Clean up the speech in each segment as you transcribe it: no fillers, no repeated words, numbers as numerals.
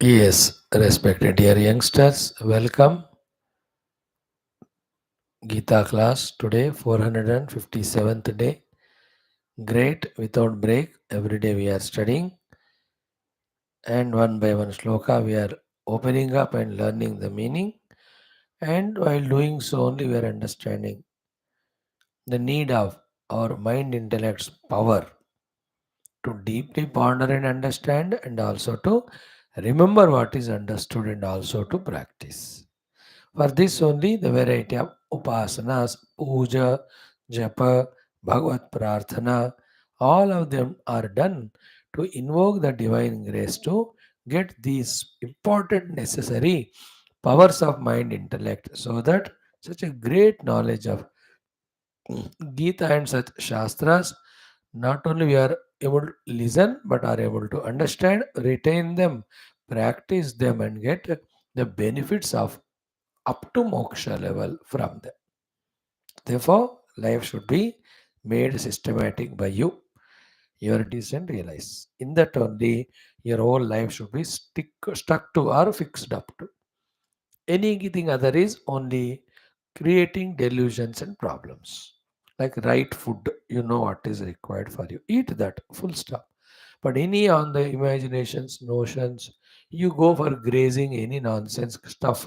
Yes, respected dear youngsters, welcome Geetha class today, 457th day. Great, without break. Every day we are studying, and one by one shloka we are opening up and learning the meaning. And while doing so, only we are understanding the need of our mind intellect's power to deeply ponder and understand, and also to remember what is understood and also to practice. For this only the variety of upasanas, puja, japa, bhagavad prarthana, all of them are done to invoke the divine grace to get these important necessary powers of mind intellect so that such a great knowledge of Gita and such Shastras, not only we are able to listen but are able to understand, retain them, practice them, and get the benefits of up to moksha level from them. Therefore, life should be made systematic by you. Your decision realize. In that only your whole life should be stuck to or fixed up to. Anything other is only creating delusions and problems. Like right food, you know what is required for you. Eat that, full stop. But any on the imaginations, notions, you go for grazing any nonsense stuff,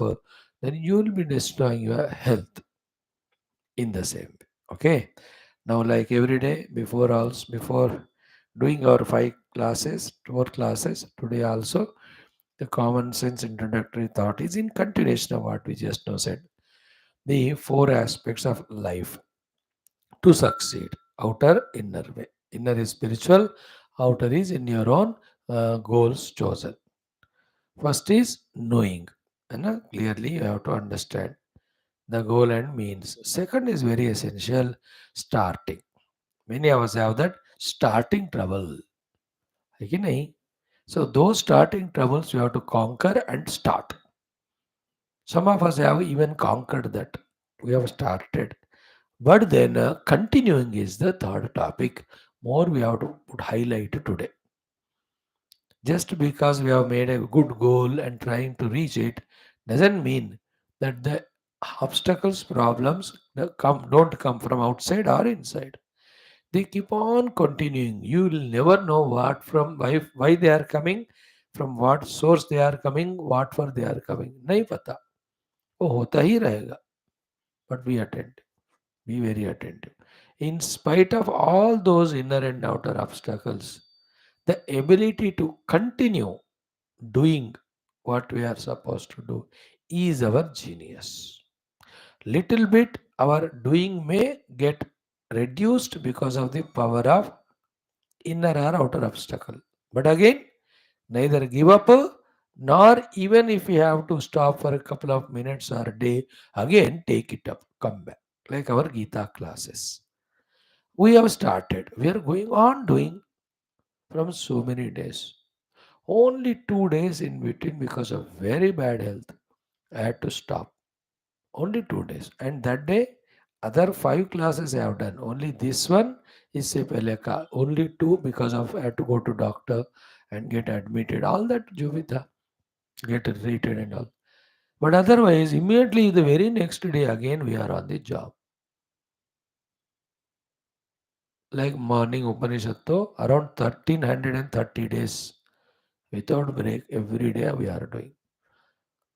then you will be destroying your health in the same way. Okay. Now, like every day, before doing our 5 classes, 4 classes, today also the common sense introductory thought is in continuation of what we just now said. The 4 aspects of life to succeed: outer, inner way. Inner is spiritual, outer is in your own goals chosen. First is knowing. Clearly, you have to understand the goal and means. Second is very essential, starting. Many of us have that starting trouble. है कि नहीं? So those starting troubles you have to conquer and start. Some of us have even conquered that. We have started. But then continuing is the third topic. More we have to put highlight today. Just because we have made a good goal and trying to reach it doesn't mean that the obstacles, problems don't come from outside or inside. They keep on continuing. You will never know what from why they are coming, from what source they are coming, what for they are coming. नहीं पता. वो होता ही रहेगा. But be attentive. Be very attentive. In spite of all those inner and outer obstacles, the ability to continue doing what we are supposed to do is our genius. Little bit our doing may get reduced because of the power of inner or outer obstacle. But again, neither give up nor even if you have to stop for a couple of minutes or a day, again take it up, come back. Like our Gita classes. We have started. We are going on doing from so many days. Only 2 days in between because of very bad health. I had to stop. Only 2 days. And that day, other 5 classes I have done. Only this one is se pehle ka. Only two because of I had to go to doctor and get admitted. All that Juvita, get treated and all. But otherwise, immediately the very next day again we are on the job. Like morning Upanishad, around 1330 days without break, every day we are doing.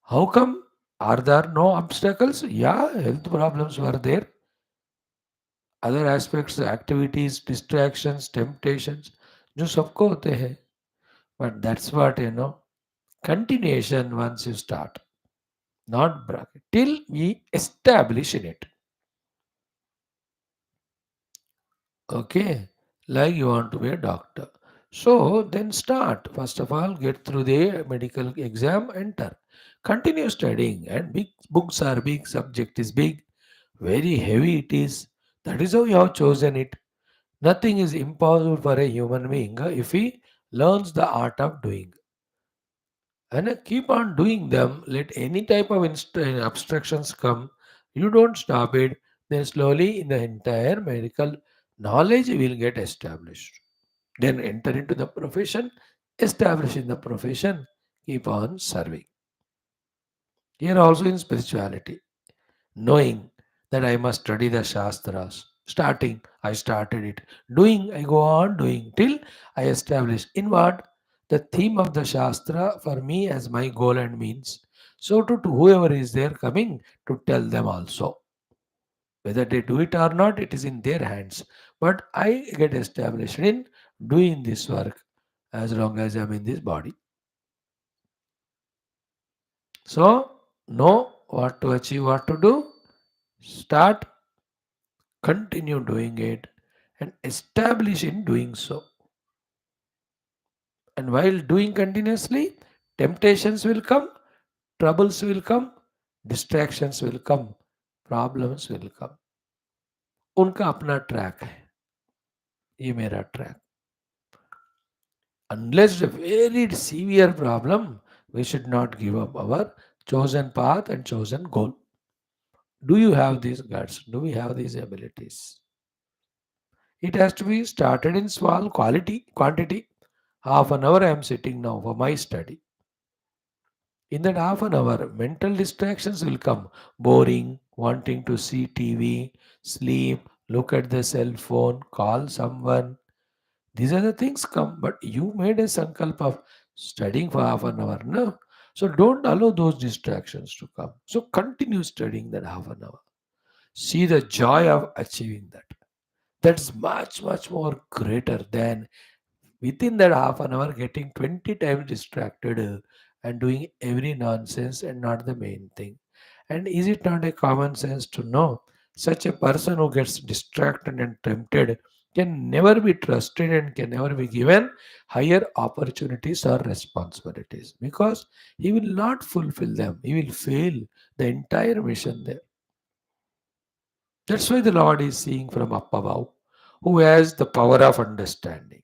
How come? Are there no obstacles? Yeah, health problems were there. Other aspects, activities, distractions, temptations, जो सबको होते हैं. But that's what continuation once you start, not bracket. Till we establish in it. Okay, like you want to be a doctor. So then start. First of all, get through the medical exam, enter. Continue studying, and big books are big, subject is big, very heavy it is. That is how you have chosen it. Nothing is impossible for a human being if he learns the art of doing. And keep on doing them. Let any type of obstructions come. You don't stop it. Then slowly, in the entire medical knowledge will get established. Then enter into the profession, establish in the profession, keep on serving. Here also in spirituality, knowing that I must study the Shastras. Starting, I started it. Doing, I go on doing till I establish in what? The theme of the Shastra for me as my goal and means. So to whoever is there coming to tell them also. Whether they do it or not, it is in their hands. But I get established in doing this work as long as I am in this body. So, know what to achieve, what to do, start, continue doing it, and establish in doing so. And while doing continuously, temptations will come, troubles will come, distractions will come, problems will come. उनका अपना track है, ये मेरा track. Unless a very severe problem, we should not give up our chosen path and chosen goal. Do you have these guts? Do we have these abilities? It has to be started in small quantity. Half an hour I am sitting now for my study. In that half an hour, mental distractions will come. Boring, wanting to see TV, sleep, look at the cell phone, call someone. These are the things come. But you made a sankalp of studying for half an hour. No? So don't allow those distractions to come. So continue studying that half an hour. See the joy of achieving that. That's much, much more greater than within that half an hour getting 20 times distracted and doing every nonsense and not the main thing. And is it not a common sense to know such a person who gets distracted and tempted can never be trusted and can never be given higher opportunities or responsibilities because he will not fulfill them. He will fail the entire mission there. That's why the Lord is seeing from up above, who has the power of understanding,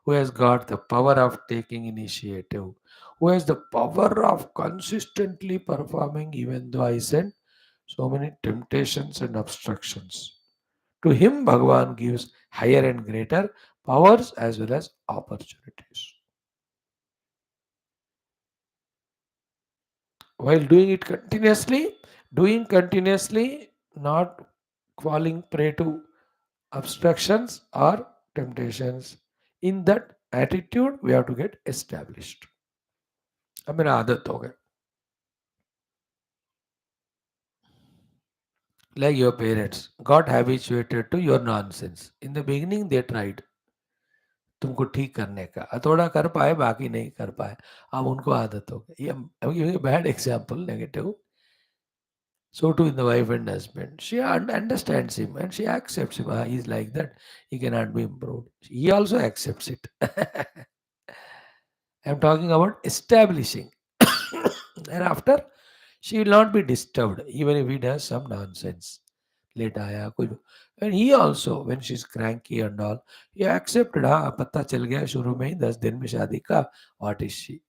who has got the power of taking initiative, who has the power of consistently performing, even though I send so many temptations and obstructions. To him, Bhagavan gives higher and greater powers as well as opportunities. While doing continuously, not falling prey to obstructions or temptations. In that attitude, we have to get established. अब मेरा आदत हो गया. Like your parents got habituated to your nonsense. In the beginning, they tried तुमको ठीक करने का. थोड़ा कर पाए, बाकी नहीं कर पाए. अब उनको आदत हो गई. I'm giving a bad example, negative. So too in the wife and husband. She understands him and she accepts him. Ah, he's like that. He cannot be improved. He also accepts it. I'm talking about establishing. Thereafter, she will not be disturbed even if he does some nonsense. Late आया कोई. And he also, when she's cranky and all, he accepted. हाँ पता चल गया शुरू में ही 10 दिन में शादी का. What is she?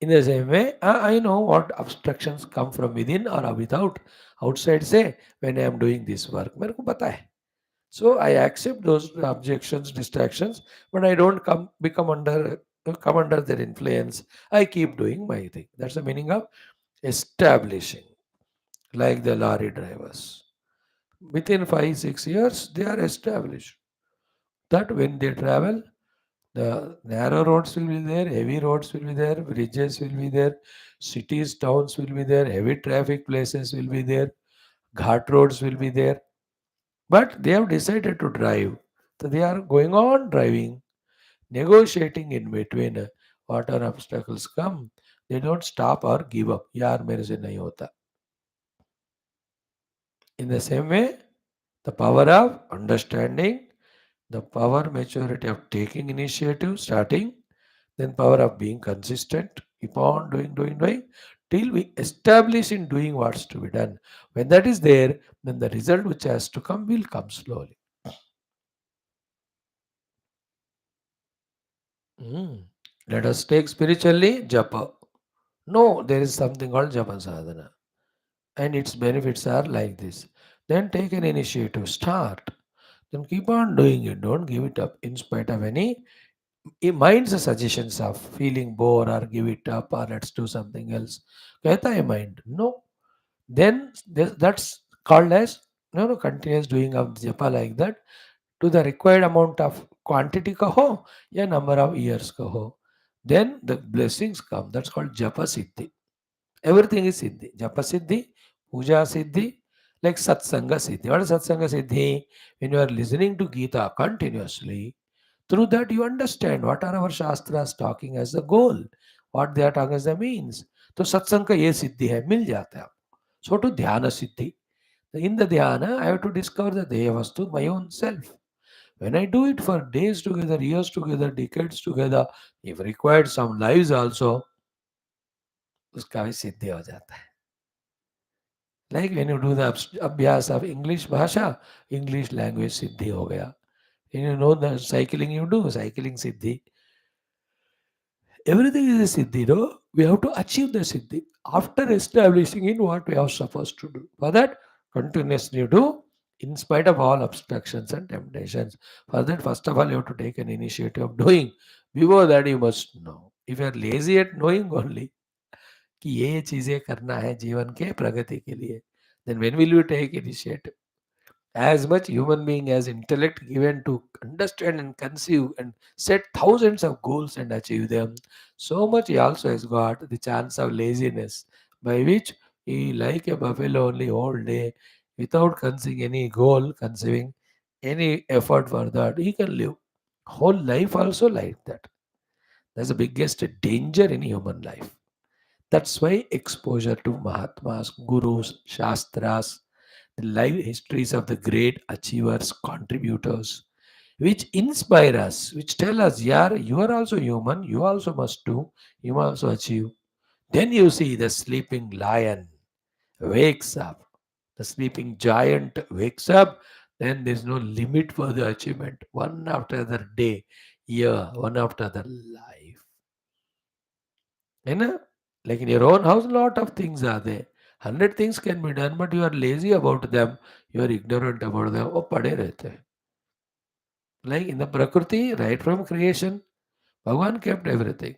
In the same way, I know what obstructions come from within or without. Outside say, when I am doing this work, मेरे को पता है. So I accept those objections, distractions, but I don't come under their influence. I keep doing my thing. That's the meaning of establishing, like the lorry drivers. Within 5 6 years, they are established. That when they travel, the narrow roads will be there, heavy roads will be there, bridges will be there, cities, towns will be there, heavy traffic places will be there, ghat roads will be there. But they have decided to drive. So they are going on driving, negotiating in between. What are obstacles come, they don't stop or give up. यार मेरे से नहीं होता. In the same way, the power of understanding, the power maturity of taking initiative, starting, then power of being consistent, keep on doing, till we establish in doing what's to be done. When that is there, then the result which has to come will come slowly. Mm. Let us take spiritually japa. No, there is something called japa sadhana, and its benefits are like this. Then take an initiative, start. Then keep on doing it. Don't give it up in spite of any mind's suggestions of feeling bored or give it up or let's do something else. कहता है mind, no. Then that's called as continuous doing of japa like that to the required amount of quantity kaho या number of years kaho. Then the blessings come. That's called japa siddhi. Everything is siddhi. Japa siddhi, puja siddhi, like satsanga siddhi. What is satsanga siddhi? When you are listening to Gita continuously, through that you understand what are our shastras talking as the goal, what they are talking as the means. तो सत्संग का ये सिद्धि है, मिल जाता है आपको. So to dhyana siddhi. In the dhyana, I have to discover the Deya Vastu, my own self. When I do it for days together, years together, decades together, if required some lives also, उसका भी सिद्धि हो जाता है. Like when you do the abhyas of English bhasha, English language siddhi ho gaya. When you know the cycling you do, cycling siddhi. Everything is a siddhi, no? We have to achieve the siddhi after establishing in what we are supposed to do. For that, continuously do in spite of all obstructions and temptations. For that, first of all, you have to take an initiative of doing. Before that, you must know. If you are lazy at knowing only, कि ये चीजें करना है जीवन के प्रगति के लिए, then when will you take initiative? As much human being as intellect given to understand and conceive and set thousands of goals and achieve them, so much he also has got the chance of laziness, by which he like a buffalo only whole day without conceiving any goal, conceiving any effort for that. He can live whole life also like that. That's the biggest danger in human life. That's why exposure to Mahatmas, Gurus, Shastras, the life histories of the great achievers, contributors, which inspire us, which tell us, yeah, you are also human, you also must do, you must also achieve. Then you see the sleeping lion wakes up, the sleeping giant wakes up, then there's no limit for the achievement. One after other day, year, one after other life. You know? Like in your own house, lot of things are there. 100 things can be done, but you are lazy about them. You are ignorant about them. Oh, pade rehte hain. Like in the Prakriti, right from creation, Bhagavan kept everything.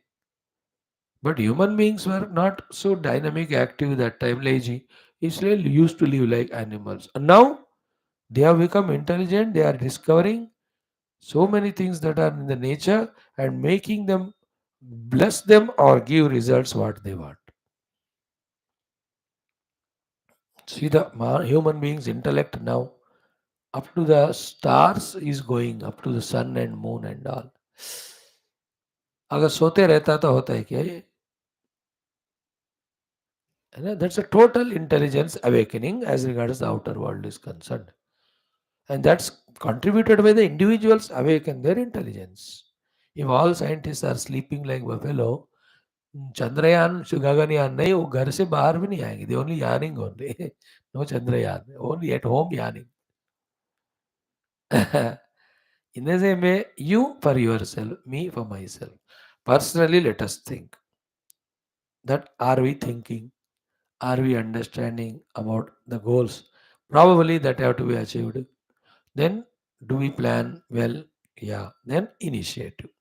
But human beings were not so dynamic, active that time, lazy. Israel used to live like animals. And now they have become intelligent. They are discovering so many things that are in the nature and making them bless them or give results what they want. See the human beings' intellect now up to the stars is going, up to the sun and moon and all. अगर सोते रहता तो होता है क्या ये? That's a total intelligence awakening as regards the outer world is concerned. And that's contributed by the individuals awaken their intelligence. If all scientists are sleeping like buffalo, Chandrayaan, Gaganyaan, नहीं वो घर से बाहर भी नहीं आएंगे. They only yawning only. No Chandrayaan. Only at home yawning. In the same way, you for yourself, me for myself. Personally, let us think that are we thinking? Are we understanding about the goals? Probably that have to be achieved. Then do we plan well? Yeah. Then initiative.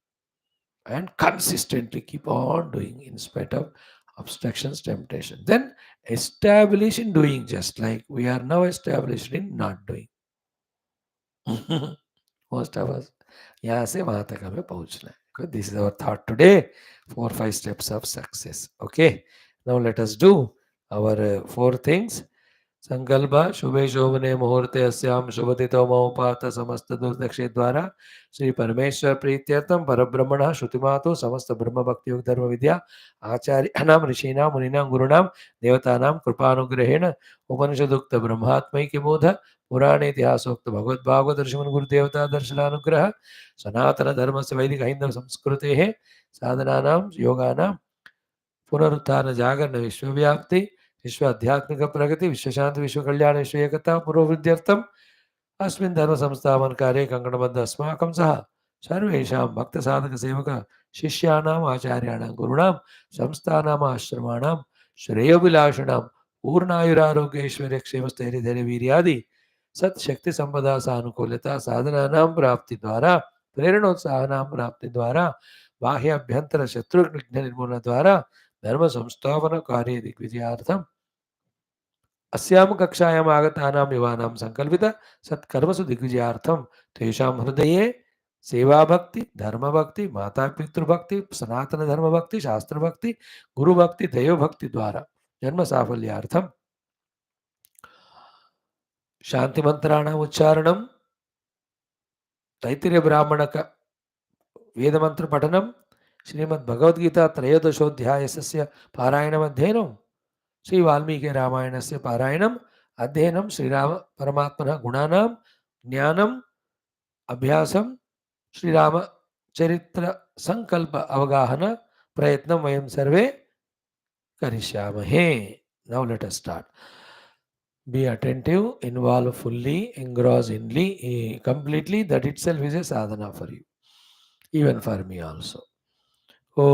And consistently keep on doing in spite of obstructions, temptation. Then establish in doing just like we are now established in not doing. Most of us. यहाँ से वहां तक हमें पहुंचना है. Okay, this is our thought today. 4-5 steps of success. Okay. Now let us do our 4 things. संकल्प शुभे शोभने मुहूर्ते अस्याम शुभतिथौ महोपात समस्त दुर्दक्षे द्वारा श्री परमेश्वर प्रीत्यर्थम परब्रह्मण श्रुतिमातो समस्त ब्रह्म भक्ति योग धर्म विद्या आचार्याणाम ऋषीणाम मुनीनाम गुरुणाम देवतानाम कृपानुग्रहेण उपनिषदुक्त ब्रह्मात्मैक्य बोध पुराण इतिहासोक्त भगवद भागवत ऋषिमन गुरुदेवता दर्शनानुग्रह सनातन धर्म से वैदिक हिंदू संस्कृते साधनानाम योगानाम पुनरुत्थान जागरण विश्वव्याप्ति विश्व आध्यात्मिक प्रगति विश्व शांति विश्व कल्याण विश्व एकता पुरोवृद्ध्यर्थम अस्मिन् धर्म संस्थापन कार्ये कंकणबद्ध अस्माकं सह सर्वेषां भक्त साधक सेवक शिष्याणाम् आचार्याणां गुरूणां संस्थानाम् आश्रमाणां श्रेयोभिलाषिणां पूर्णायुरारोग्यैश्वर्य क्षेम स्थैर्य धैर्य वीर्यादि सत्शक्ति संपदा सानुकूलता साधनानां प्राप्ति द्वारा प्रेरणोत्साहनां प्राप्ति द्वारा बाह्य अभ्यंतर शत्रु विघ्न निर्मूलन द्वारा धर्म संस्थापन कार्य दिग्विजयार्थम अस्याम कक्षायाम आगतानां युवानां संकल्पित सत्कर्मसु दिग्विजयार्थम तेषां हृदये सेवा भक्ति, धर्म भक्ति, माता पितृभक्ति, सनातन धर्म भक्ति, शास्त्र भक्ति, गुरु भक्ति, दैव भक्ति द्वारा जन्म साफल्यार्थम शांति मंत्राणाम उच्चारणम, तैत्तिरीय ब्राह्मणक वेद मंत्र पठनम, श्रीमद् भगवद गीता त्रयोदशोध्यायस्य पारायणम अध्ययनम, श्री वाल्मीकि रामायणस्य पारायणम अध्ययनम, श्रीराम परमात्मनः गुणानां ज्ञानम अभ्यासम, श्रीराम चरित्र संकल्प अवगाहन प्रयत्नं वयं सर्वे करिष्यामहे. Now let us start. Be attentive, involve fully, engross inly, completely. That itself is a sadhana for you, even for me also. Om.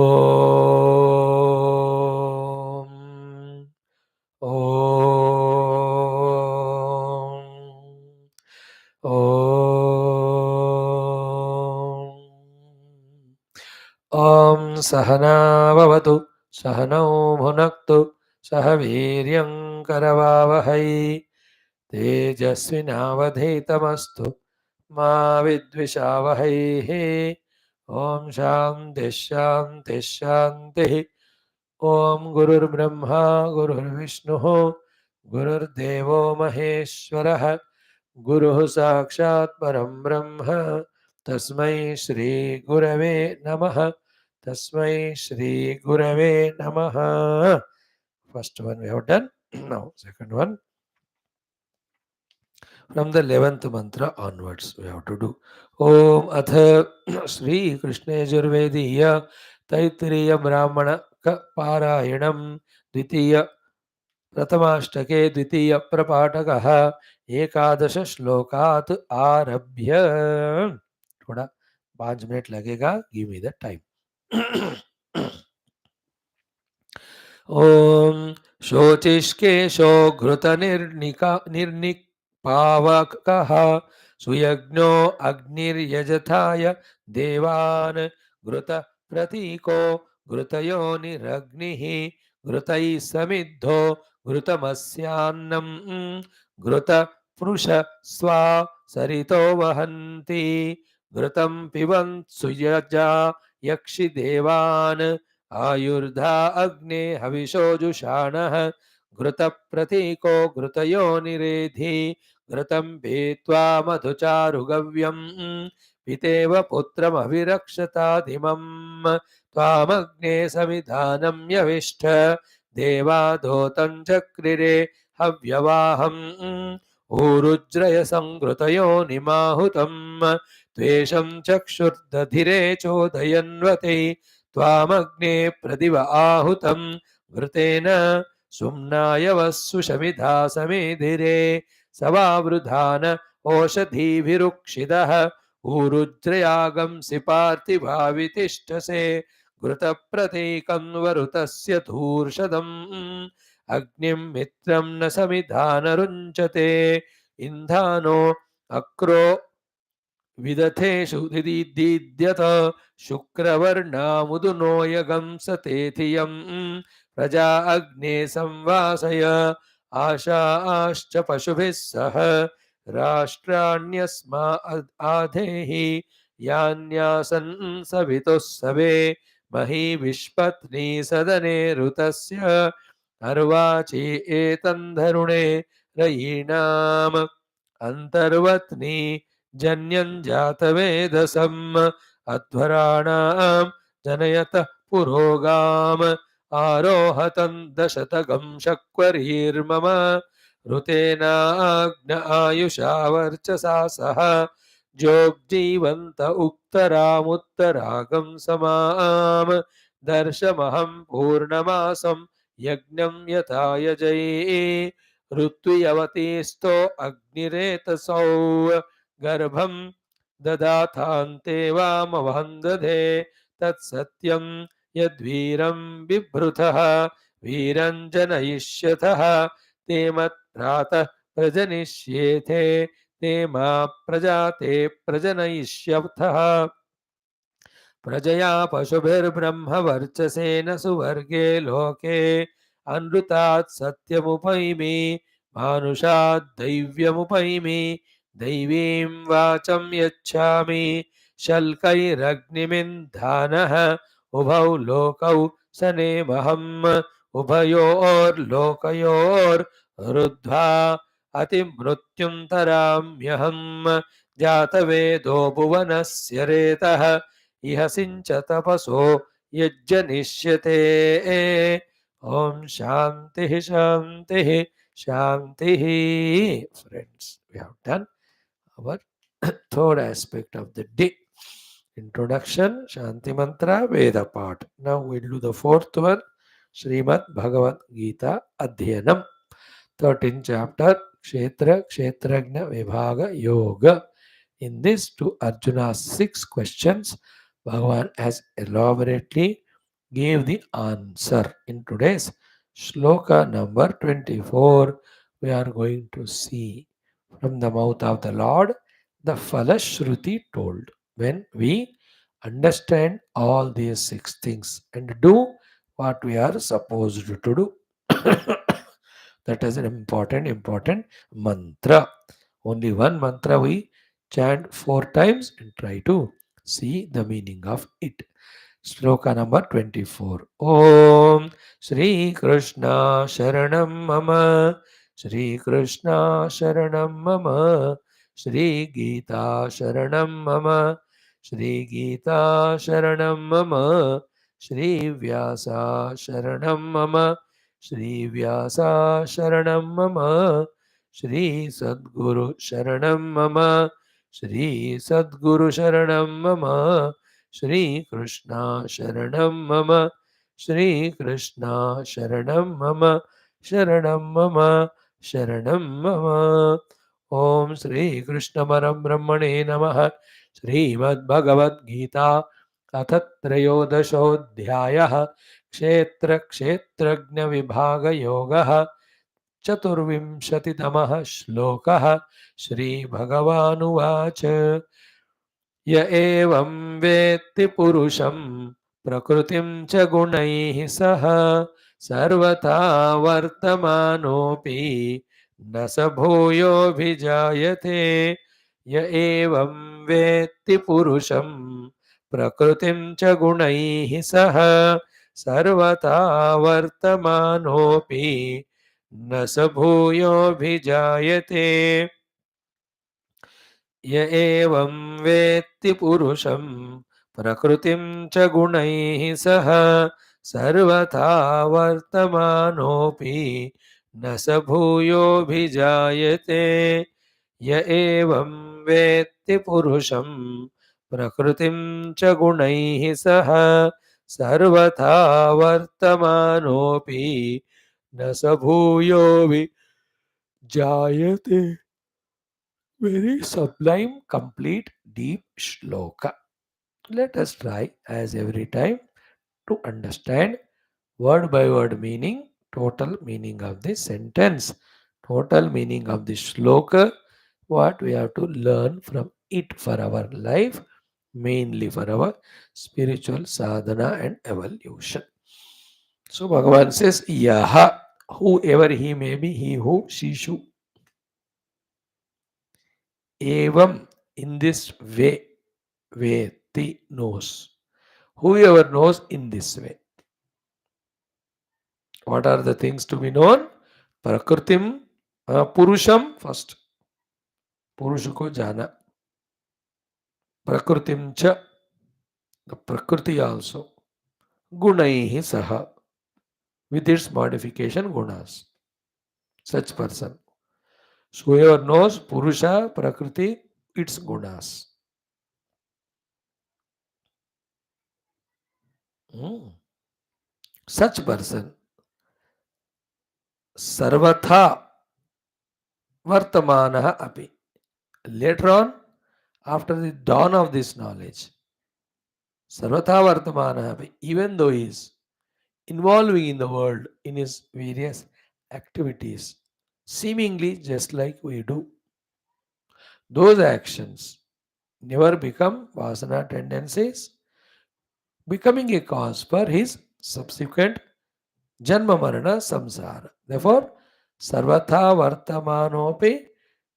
Om. Om Sahana Bhavatu Sahanau Bhunaktu सह वीर्यं करवावहै तेजस्विनावधीतमस्तु मा विद्विषावहैः. ओम शांति शांति शांति. ओम गुरुर्ब्रह्मा गुरुर्विष्णुः गुरुर्देवो महेश्वरः गुरुः साक्षात् परं ब्रह्म तस्मै श्री गुरवे नमः. तस्मै श्री गुरवे नमः. First one we have done. Now second one. From the 11th mantra onwards we have to do. Om Atha Shri Krishna Yajurvediya Taittiriya Brahmana Parayanam Dvitiya Prathamashtake Dvitiya Prapatakaha Ekadasha Shlokat Arabhya. थोड़ा 5 minute लगेगा. Give me the time. ओम शोचिष्केशो घृतनिर्निपावकः सुयज्ञो अग्निर्यजथाय देवान् घृतप्रतीको घृतयोनिरग्निः घृतैः समिद्धो घृतमस्यान्नं घृतपृषः स्वा सरितो वहन्ति घृतं पिबन्ति सुयजा यक्षि देवान् आयुर्धा अग्ने हविषोजुषाणः घृतप्रतीको घृतयोनिरेधि घृतं पीत्वा मधुचारुगव्यं पितेव पुत्रमभिरक्षताधिमं त्वामग्ने समिधानं यविष्ठ देवादोतं चक्रिरे हव्यवाहं ऊरुज्रय संघृतयोनिमाहुतं त्वेषं चक्षुर्दधिरे चोदयन्वते त्वामग्ने प्रदिव आहुतं घृतेन सुम्नाय वस्सुषमिधा समेधिरे सवावृधान ओषधीभिरुक्षितः ऊरुद्रयागंसि पार्थिवावितिष्ठसे घृतप्रतीकं वरुतस्य धूर्षदम् अग्निं मित्रं न समिधानरुञ्चते इन्धानो अक्रो विदथेषु दिदीद्यत शुक्रवर्णामुदुनो यगं सतेथियं प्रजा अग्ने संवासय आशाश्च पशुभिः सह राष्ट्राण्यस्मा आधेहि यान्यासन् सवितुः सवे मही विश्पत्नी सदने ऋतस्य अर्वाचि एतन्धरुणे रयीणाम् अन्तर्वत्नी जन्यं जातवेदसम् अध्वराणां जनयत पुरोगाम आरोहतं दशतगं शक्वरीर्मम ऋतेनाग्न आयुषा वर्चसा सह जोग्जीवन्त उक्तरामुत्तरागं समाम दर्शमहं पूर्णमासं यज्ञं यथा यजये ऋत्वियवतीस्तो अग्निरेतसौ गर्भं ददाथान्ते वामवन्दधे तत्सत्यं यद्वीरं बिभृतः वीरं जनयिष्यतः ते मत्प्रातः प्रजनिष्येते नेमा प्रजाते प्रजनयिष्यर्थः प्रजया पशुभिर्ब्रह्मवर्चसेन सुवर्गे लोके अनृतात् सत्यमुपैमि मानुषात् दैव्यमुपैमि दैवीं वाचं यच्छामि शल्कैरग्निमिन्धानः उभौ लोकौ सनेमहम् उभयोर्लोकयोर्रुद्ध्वा अतिमृत्युं तराम्यहम् जातवेदो भुवनस्य रेतः इह सिंच तपसो यज्जनिष्यते ओम शांति शांति शांति. Friends, we have done our third aspect of the day, introduction, Shanti Mantra, Veda part. Now we'll do the fourth one, Srimad Bhagavad Gita Adhyanam, 13th chapter, Kshetra Kshetragna Vibhaga Yoga. In this, to Arjuna's 6 questions, Bhagavan has elaborately gave the answer. In today's shloka number 24, we are going to see from the mouth of the Lord the Falashruti told. When we understand all these 6 things and do what we are supposed to do, that is an important mantra. Only one mantra we chant 4 times and try to see the meaning of it. Shloka number 24. Om Shri Krishna Sharanam Mama Shri Krishna Sharanam Mama Shri Geetha Sharanam Mama Shri Geetha Sharanam Mama Shri Vyasa Sharanam Mama Shri Vyasa Sharanam Mama Shri Sadguru Sharanam Mama Shri Sadguru Sharanam Mama Shri Krishna Sharanam Mama Shri Krishna Sharanam Mama Sharanam Mama Sharanam Mama. Om Shri Krishna Param Brahmane Namaha. Srimad Bhagavad Gita अथ क्षेत्र क्षेत्रज्ञ विभाग योगः चतुर्विंशतितमः श्लोकः श्रीभगवानुवाच य एवं वेत्ति पुरुषं प्रकृतिं च गुणैः सह सर्वथा वर्तमानोऽपि न स भूयोऽभिजायते य एवं वेत्ति पुरुषं प्रकृतिं च गुणैः सह सर्वथा वर्तमानोऽपि न स भूयोऽभिजायते य एवं वेत्ति पुरुषं प्रकृतिं च गुणैः सह सर्वथा वर्तमानोऽपि न स भूयोऽभिजायते य एवं वेत्ति पुरुषं प्रकृतिं च गुणैः सह सर्वथा वर्तमानोऽपि न स भूयोऽभिजायते. Very sublime, complete, deep shloka. Let us try, as every time, to understand word by word meaning, total meaning of the sentence, total meaning of the shloka, what we have to learn from it for our life, mainly for our spiritual sadhana and evolution. So Bhagavan says, Yaha, whoever he may be, he who, she, shu, evam, in this way, Veti knows. Whoever knows in this way. What are the things to be known? Prakritim, Purusham first. Purusha ko jana. Prakritim cha, the Prakriti also. Gunaihi saha, with its modification gunas. Such person. So whoever knows Purusha, Prakriti, its gunas. Such person. Sarvatha Vartamanaha api. Later on, after the dawn of this knowledge, Sarvatha Vartamanaha api, even though he is involving in the world in his various activities, seemingly just like we do. those actions never become vasana tendencies, becoming a cause for his subsequent janma marana samsara. Therefore, sarvatha vartamanopi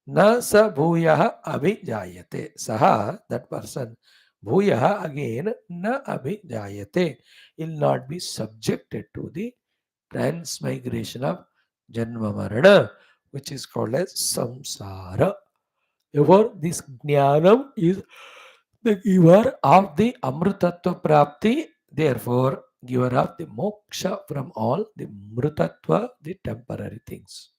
na sa bhuyah abhijayate. Saha, that person, bhuyah again, na abhijayate, will not be subjected to the transmigration of janma marana, which is called as samsara. Therefore, this jnanam is the giver of the amrutatva prapti, therefore, giver of the moksha from all the mrutatva, the temporary things.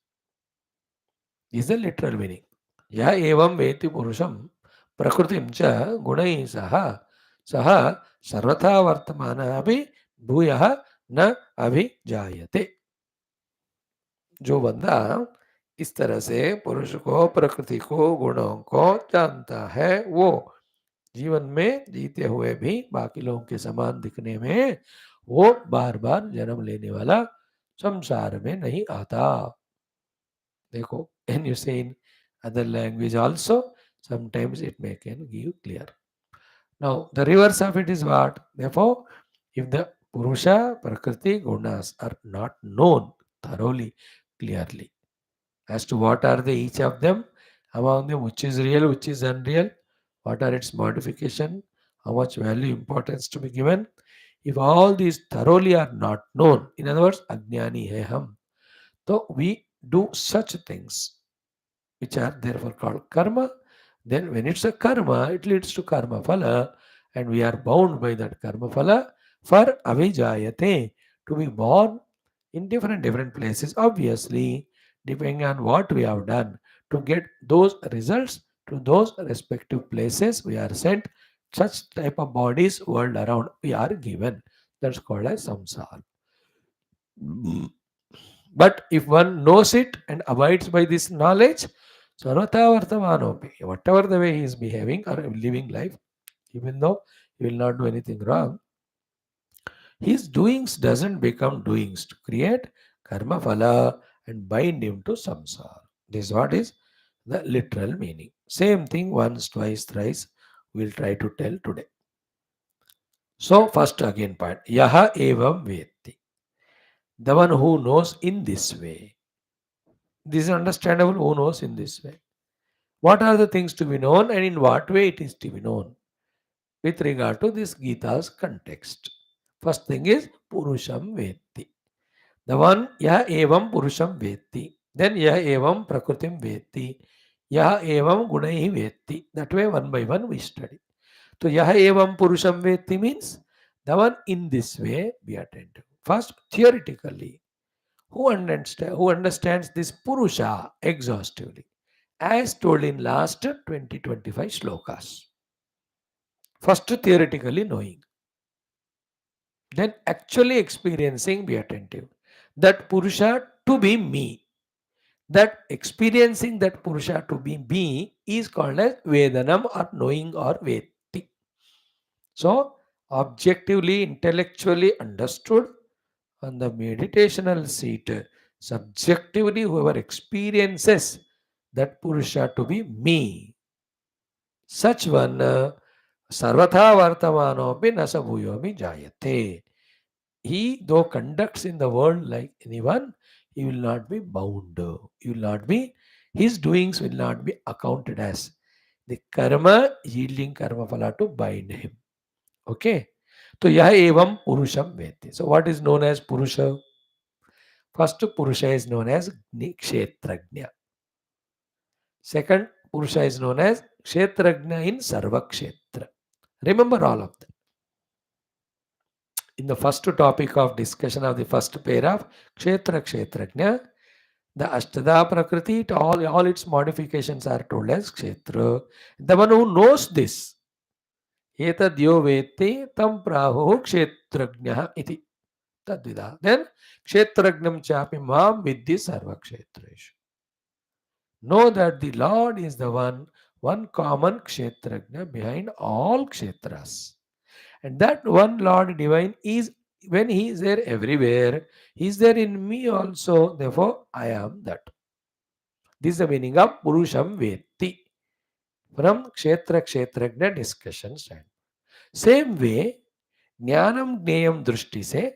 Is the literal meaning. Ya evam veti purusham prakritim cha gunai saha saha sarvatha vartamana abhi bhuyah na abhijayate. जो बंदा इस तरह से पुरुष को प्रकृति को गुणों को जानता है वो जीवन में जीते हुए भी बाकी लोगों के समान दिखने में वो बार बार जन्म लेने वाला संसार में नहीं आता. देखो, and you say in other language also, sometimes it may can give clear. Now, the reverse of it is what? Therefore, if the Purusha, Prakriti, Gunas are not known thoroughly, clearly, as to what are they each of them, among them which is real, which is unreal, what are its modification, how much value, importance to be given. If all these thoroughly are not known, in other words, Ajnani hai hum, so we do such things which are therefore called karma. Then when it's a karma, it leads to karma phala, and we are bound by that karma phala for avijayate, to be born in different places, obviously, depending on what we have done. To get those results to those respective places, we are sent. Such type of bodies world around we are given. That's called as samsara. But if one knows it and abides by this knowledge, sarvata vartamanopi, whatever the way he is behaving or living life, even though he will not do anything wrong, his doings doesn't become doings to create karma phala and bind him to samsara. This is what is the literal meaning. Same thing once, twice, thrice we'll try to tell today. So first again point, yaha evam vetti, the one who knows in this way. This is understandable, who knows in this way. What are the things to be known and in what way it is to be known with regard to this Gita's context. First thing is Purusham Vetti. The one Yah Evam Purusham Vetti. Then Yah Evam Prakritim Vetti. Yah Evam Gunaihi Vetti. That way one by one we study. So Yah Evam Purusham Vetti means the one in this way be attentive. First, theoretically, who understands this Purusha exhaustively, as told in last 20-25 shlokas. First, theoretically knowing, then actually experiencing, be attentive. That Purusha to be me. That experiencing that Purusha to be me is called as Vedanam or knowing or Vetti. So, objectively, intellectually understood on the meditational seat, subjectively, whoever experiences that Purusha to be me, such one sarvatha vartamanopi nasa bhuyomi jayate. He, though conducts in the world like anyone, he will not be bound. He will not be, his doings will not be accounted as the karma, yielding karma phala to bind him. Okay. So, yah evam purusham veti. So, what is known as Purusha? First, Purusha is known as Kshetragna. Second, Purusha is known as Kshetragna in Sarva Kshetra. Remember all of them. In the first topic of discussion of the first paragraph, Kshetra Kshetragna, the Ashtada Prakriti, all its modifications are told as Kshetra. The one who knows this, Etadyo Veti Tam Prahu Kshetragna iti. Tadvida. Then Kshetragnam Chapi Mam Vidhi Sarva Kshetreshu. Know that the Lord is the one common Kshetragna behind all Kshetras. And that one Lord divine is, when He is there everywhere, He is there in me also. Therefore, I am that. This is the meaning of Purusham Vetti. from Kshetra Kshetragna discussion stand. Same way, Jnanam Gneyam Drushti se,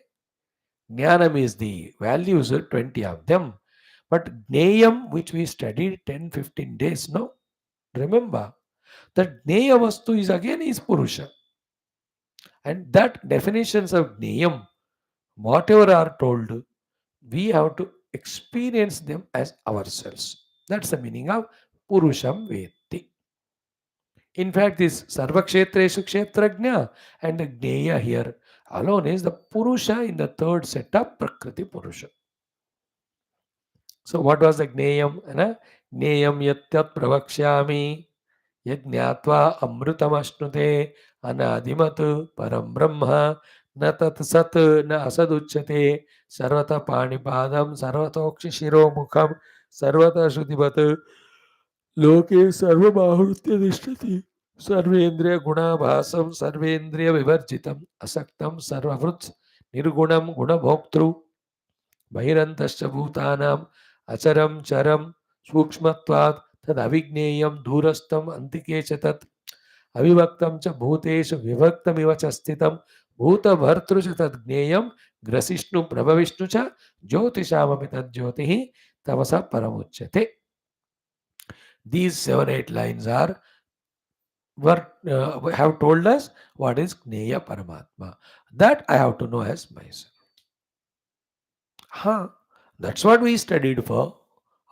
Jnanam is the values, 20 of them. But Gneyam, which we studied 10-15 days, no? Remember, that Gneya Vastu is again is Purusha. And that definitions of Gneyam, whatever are told, we have to experience them as ourselves. That's the meaning of Purusham Vetti. In fact, this Sarvakshetreshu Kshetragna and the Gneya here alone is the Purusha in the third set of Prakriti Purusha. So, what was the Gneyam? Gneyam Yatyat Pravakshyami Yajnatva Amrutamashnute Anadimat Param Brahma Na Tat Sat Na Asaduchyate Sarvata Panipadam Sarvatokshi Shiromukham Sarvata Shrudivat Loke Sarvamahurtya Nishtati Sarvendriya Gunabhasam Sarvendriya Vivarjitam Asaktam Sarvavruts Nirgunam Gunabhoktru Bhirantascha Bhutanam Acharam Charam Sukshmatvat Tad Avigneyam Durastam Antike Chatat Avivaktam Cha Bhuteshu Vivaktam Iva Chastitam Bhuta Bhartru Cha Tad Gneyam Grasishnu Prabhavishnu Cha Jyotishamami Tad Jyotihi Tamasa Paramuchyate. These 7-8 lines are have told us what is Gneya Paramatma. That I have to know as myself. That's what we studied for.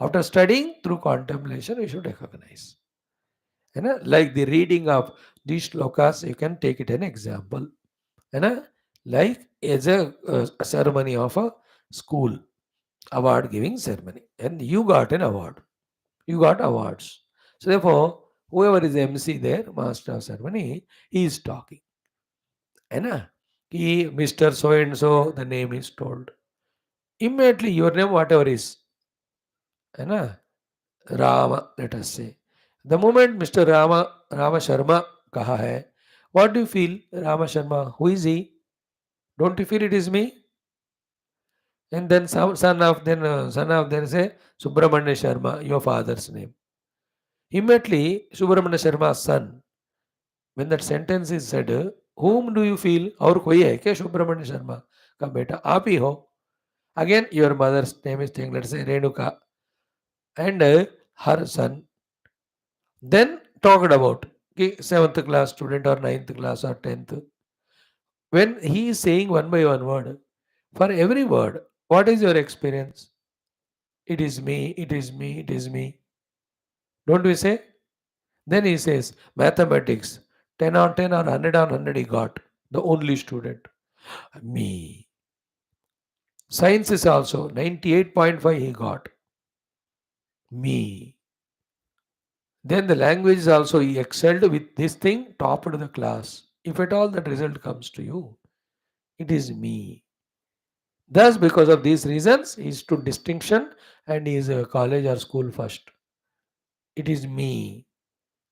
After studying through contemplation, we should recognize. Like the reading of these shlokas, you can take it an example. Like as a ceremony of a school award giving ceremony, and you got an award. You got awards. So therefore, whoever is MC there, master of ceremony, he is talking. He, Mr. So and so, the name is told. Immediately your name, whatever is, Rama, let us say. The moment Mr. Rama Sharma kaha hai, what do you feel, Rama Sharma? Who is he? Don't you feel it is me? And then son of then say Subramanya Sharma, your father's name. Immediately Subramanya Sharma's son. When that sentence is said, whom do you feel? और कोई है क्या सुब्रमण्य शर्मा का बेटा? आप ही हो. Again, your mother's name is taken, let's say Renuka, and her son. Then talked about 7th class student or 9th class or 10th. When he is saying one by one word, for every word, what is your experience? It is me, it is me, it is me. Don't we say? Then he says, mathematics, 10 on 10 or 100 on 100 he got, the only student. Me. Science is also 98.5 he got. Me. Then the language is also he excelled with this thing, topped the class. If at all that result comes to you, it is me. Thus, because of these reasons, he is to distinction and he is a college or school first. It is me.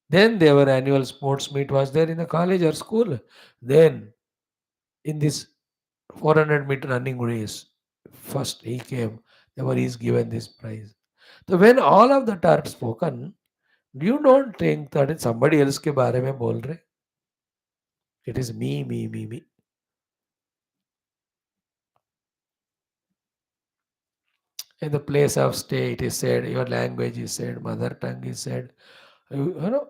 Then their annual sports meet was there in the college or school. Then in this 400-meter running race, first he came, therefore he is given this prize. So when all of that are spoken, you don't think that it's somebody else के बारे में बोल रहे. It is me, me, me, me. In the place of stay, it is said, your language is said, mother tongue is said. You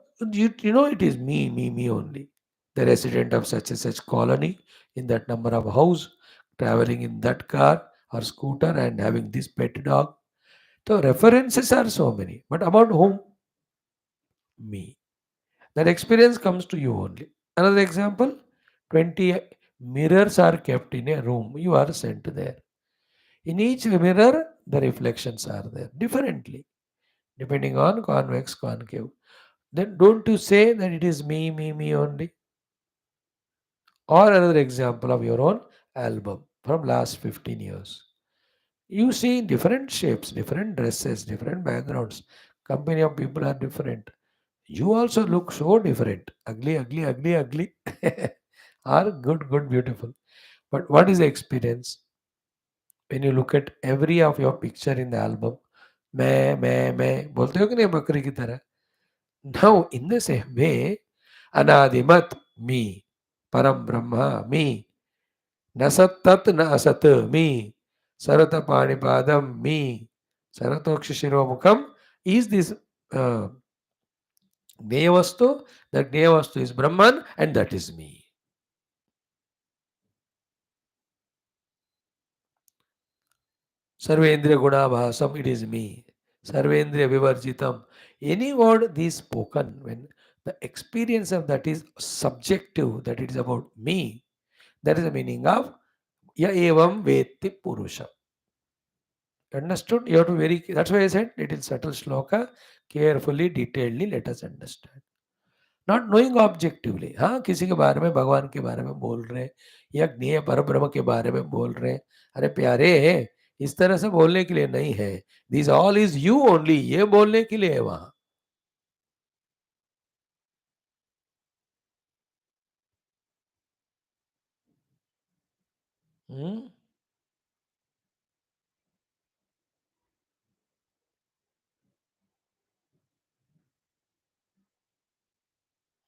know it is me, me, me only. The resident of such and such colony in that number of house, traveling in that car or scooter and having this pet dog. So references are so many. But about whom? Me. That experience comes to you only. Another example, 20 mirrors are kept in a room. You are sent there. In each mirror, the reflections are there differently, depending on convex, concave. Then don't you say that it is me, me, me only? Or another example of your own album from last 15 years. You see different shapes, different dresses, different backgrounds. Company of people are different. You also look so different. Ugly, ugly, ugly, ugly. Or good, good, beautiful. But what is the experience? When you look at every of your picture in the album, मैं बोलते हो कि नहीं बकरी की तरह? Now, in the same way, Anadimat, me, Param Brahma, me, Nasattat na asat, me, Sarata Panipadam, me, Saratokshishiromukam is this uh, Gneyavastu. That Gneyavastu is Brahman and that is me. Sarvendriya Gunabhasam, it is me. Sarvendriya Vivarjitam. Any word these spoken, when the experience of that is subjective, that it is about me, that is the meaning of Ya evam vetti purusha. Understood? You have to very, that's why I said little subtle shloka, carefully, detailedly let us understand. Not knowing objectively. हाँ, किसी के बारे में भगवान के बारे में बोल रहे हैं या ज्ञेय परब्रह्म के बारे में बोल रहे हैं. अरे प्यारे, इस तरह से बोलने के लिए नहीं है. This all is you only. ये बोलने के लिए है वहां. हम्म,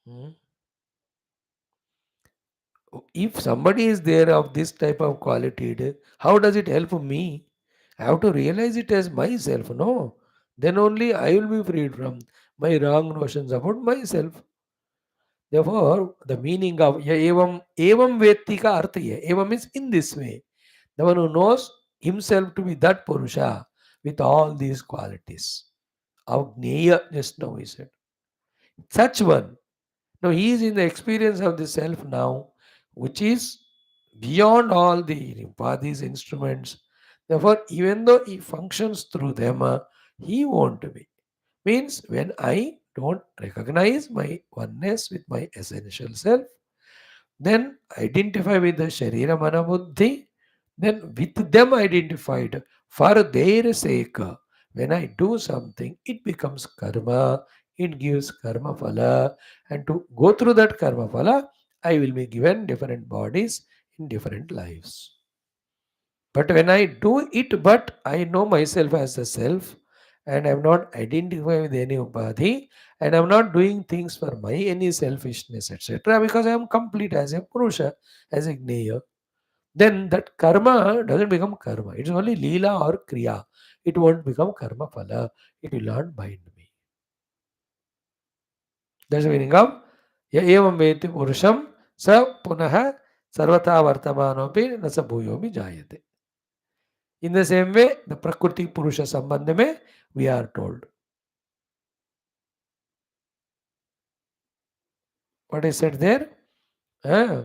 हम्म. If somebody is there of this type of quality, how does it help me? I have to realize it as myself. No, then only I will be freed from my wrong notions about myself. Therefore, the meaning of evam vetti ka artha hai. Evam means in this way. The one who knows himself to be that Purusha with all these qualities. Avgneya, just now we said. Such one. Now he is in the experience of the self now, which is beyond all the Upadhis, instruments. Therefore, even though he functions through them, he won't be. Means when I don't recognize my oneness with my essential self, then identify with the Sharira Mana Buddhi, then with them identified for their sake. When I do something, it becomes karma, it gives karma phala, and to go through that karma phala, I will be given different bodies in different lives. But when I do it, but I know myself as a self, and I'm not identified with any upadhi, and I'm not doing things for my any selfishness, etc., because I am complete as a Purusha, as a Gneya, then that karma doesn't become karma. It's only Leela or Kriya. It won't become karma phala. It will not bind me. That's the meaning of Ya evam veti Purusham sa punaha sarvata vartamanopi nasa bhuyomi jayate. In the same way, the Prakriti Purusha Sambandha mein, we are told. What is said there? Uh,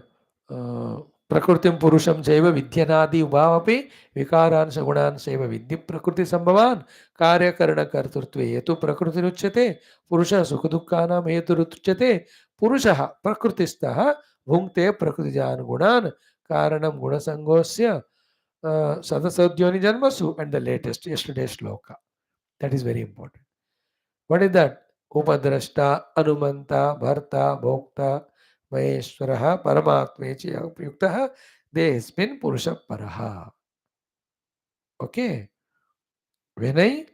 Prakritim Purusham Chaiva Vidyanadi Ubhavapi Vikaran Sagunan Seva Vidya Prakriti Sambhavan Karya Karana Karturtve Yetu Prakriti Ruchyate Purusha Sukadukkanam Hetu Ruchyate Purushaha Prakritistaha Bhunkte Prakritijan Gunan Karanam Gunasangosya Sadasadyoni Janmasu, and the latest yesterday's shloka. That is very important. What is that? Upadrashta, Anumanta, Bharta, Bhokta, Maheshwaraha, Paramatmechi, Yuktaha, Desmin Purusha Paraha. Okay. When I,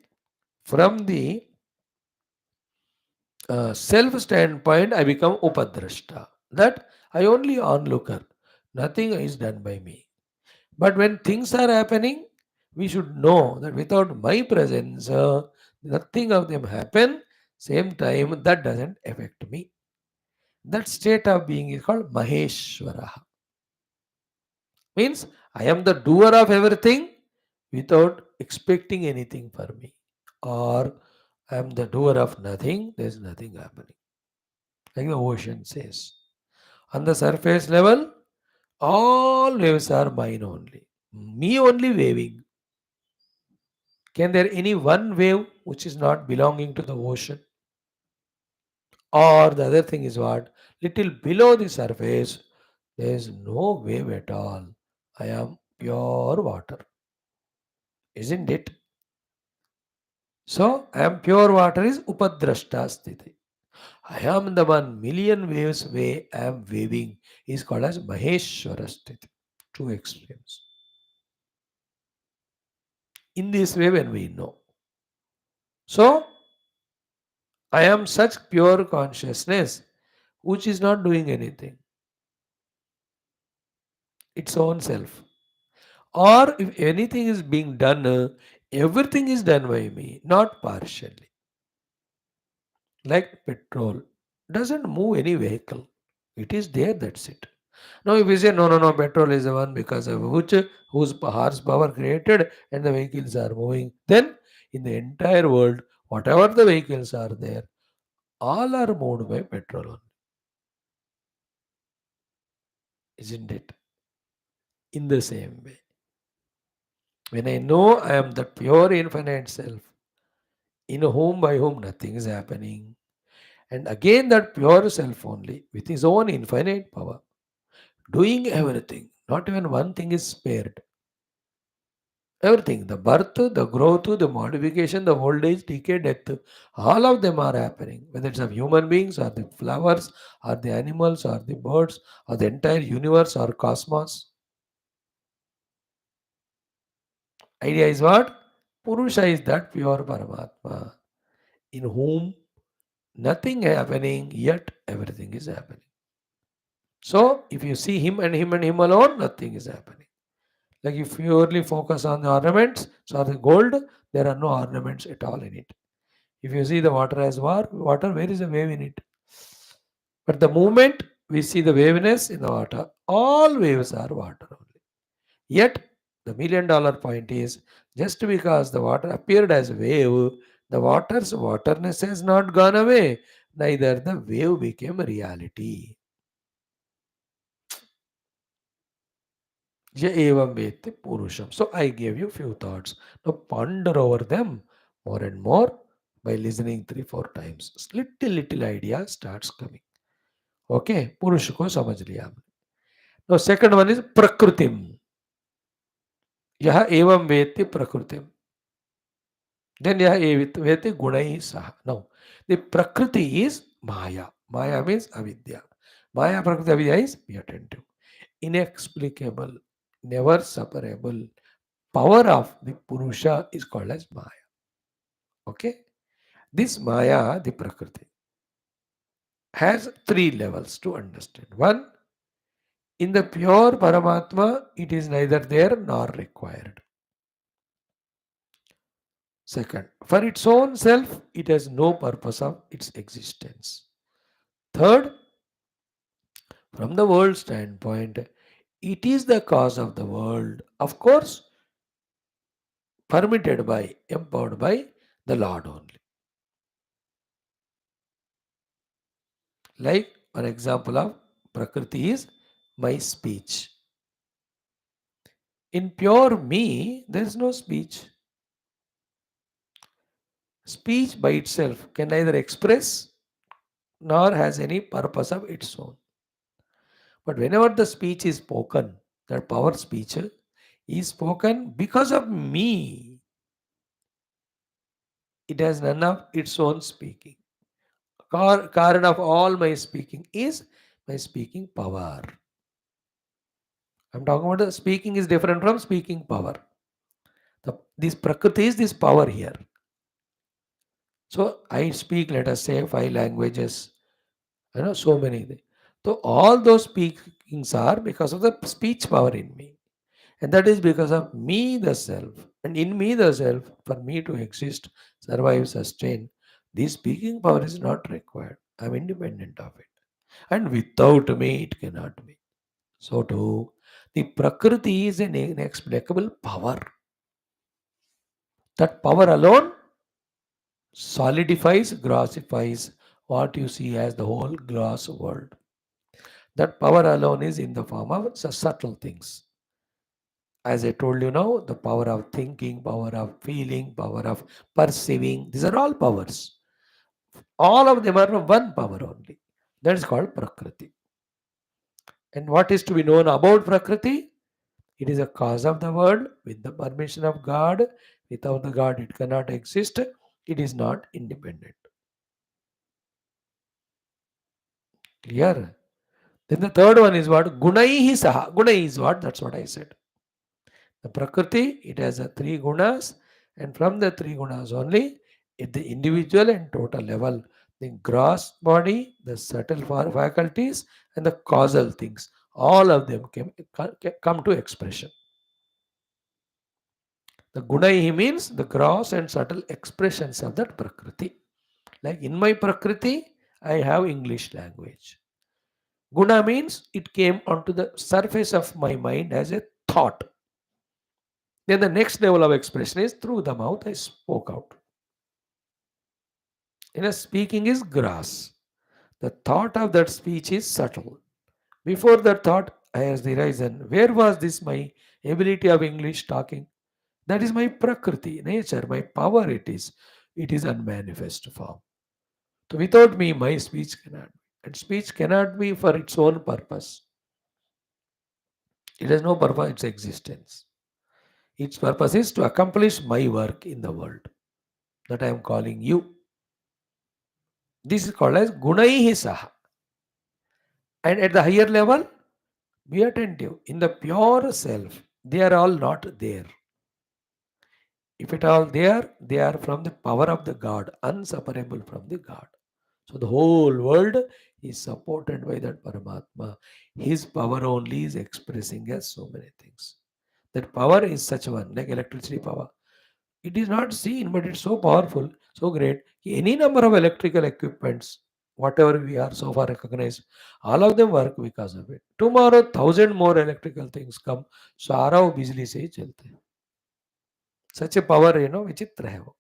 from the self standpoint, I become Upadrashta. That I only onlooker. Nothing is done by me. But when things are happening, we should know that without my presence, nothing of them happen. Same time, that doesn't affect me. That state of being is called Maheshwaraha. Means I am the doer of everything without expecting anything for me. Or I am the doer of nothing, there is nothing happening. Like the ocean says. On the surface level, all waves are mine only. Me only waving. Can there any one wave which is not belonging to the ocean? Or the other thing is what? Little below the surface, there is no wave at all. I am pure water. Isn't it? So, I am pure water is Upadrashta Sthiti. I am the 1,000,000 waves way I am waving is called as Maheshwara Sthiti. Two extremes. In this way, when we know. So, I am such pure consciousness which is not doing anything, its own self. Or if anything is being done, everything is done by me, not partially. Like petrol doesn't move any vehicle. It is there, that's it. Now if we say no, petrol is the one because of which whose horsepower created and the vehicles are moving, then in the entire world, whatever the vehicles are there, all are moved by petrol only, isn't it? In the same way, when I know I am the pure infinite self, in whom by whom nothing is happening, and again that pure self only, with his own infinite power, doing everything, not even one thing is spared. Everything, the birth, the growth, the modification, the old age, decay, death, all of them are happening. Whether it's of human beings or the flowers or the animals or the birds or the entire universe or cosmos. Idea is what? Purusha is that pure Paramatma in whom nothing happening, yet everything is happening. So if you see him and him and him alone, nothing is happening. Like if you purely focus on the ornaments, so the gold, there are no ornaments at all in it. If you see the water as water, where is the wave in it? But the moment we see the waviness in the water, all waves are water only. Yet, the $1,000,000 point is just because the water appeared as a wave, the water's waterness has not gone away, neither the wave became a reality. Ja evam veti purusham. So I gave you few thoughts. Now ponder over them more and more by listening 3-4 times. Little idea starts coming. Okay, पुरुष को समझ लिया हमने. Now second one is prakritim. यह एवं वेत्ति प्रकृतिम. Then यह वेत्ति गुणैः सह. Now the prakriti is maya. Maya means avidya. Maya prakriti avidya is be attentive. Inexplicable, never separable power of the purusha is called as maya. Okay, this maya, the prakriti, has 3 levels to understand. One, in the pure Paramatma, it is neither there nor required. Second, for its own self, it has no purpose of its existence. Third, from the world standpoint, it is the cause of the world, of course, permitted by, empowered by the Lord only. Like one example of Prakriti is my speech. In pure me, there is no speech. Speech by itself can neither express nor has any purpose of its own. But whenever the speech is spoken, that power speech is spoken because of me. It has none of its own speaking. Karan of all my speaking is my speaking power. I'm talking about the speaking is different from speaking power. This prakriti is this power here. So I speak, let us say, 5 languages, so many. So all those speakings are because of the speech power in me. And that is because of me, the self. And in me, the self, for me to exist, survive, sustain, this speaking power is not required. I'm independent of it. And without me, it cannot be. So too, the Prakriti is an inexplicable power. That power alone solidifies, grossifies what you see as the whole gross world. That power alone is in the form of subtle things. As I told you now, the power of thinking, power of feeling, power of perceiving, these are all powers. All of them are one power only. That is called Prakriti. And what is to be known about Prakriti? It is a cause of the world with the permission of God. Without the God, it cannot exist. It is not independent. Clear? Then the third one is what? Gunaihi saha. Guna is what? That's what I said. The Prakriti, it has a 3 gunas, and from the 3 gunas only, at the individual and total level, The gross body, the subtle faculties, and the causal things, all of them come to expression. The gunaihi means the gross and subtle expressions of that prakriti. Like in my prakriti, I have English language. Guna means it came onto the surface of my mind as a thought. Then the next level of expression is through the mouth I spoke out. Speaking is gross. The thought of that speech is subtle. Before that thought, I asked the reason, where was this my ability of English talking? That is my prakriti, nature, my power it is. It is unmanifest form. So without me, my speech cannot be. And speech cannot be for its own purpose. It has no purpose, its existence. Its purpose is to accomplish my work in the world that I am calling you. This is called as gunaihi saha. And at the higher level, be attentive. In the pure self, they are all not there. If at all they are from the power of the God, inseparable from the God. So the whole world is supported by that Paramatma. His power only is expressing as so many things. That power is such one, like electricity power. It is not seen, but it's so powerful, so great. Any number of electrical equipments, whatever we are so far recognized, all of them work because of it. Tomorrow, 1,000 more electrical things come. सारा वो बिजली से ही चलते हैं. Such a power, विचित्र है वो.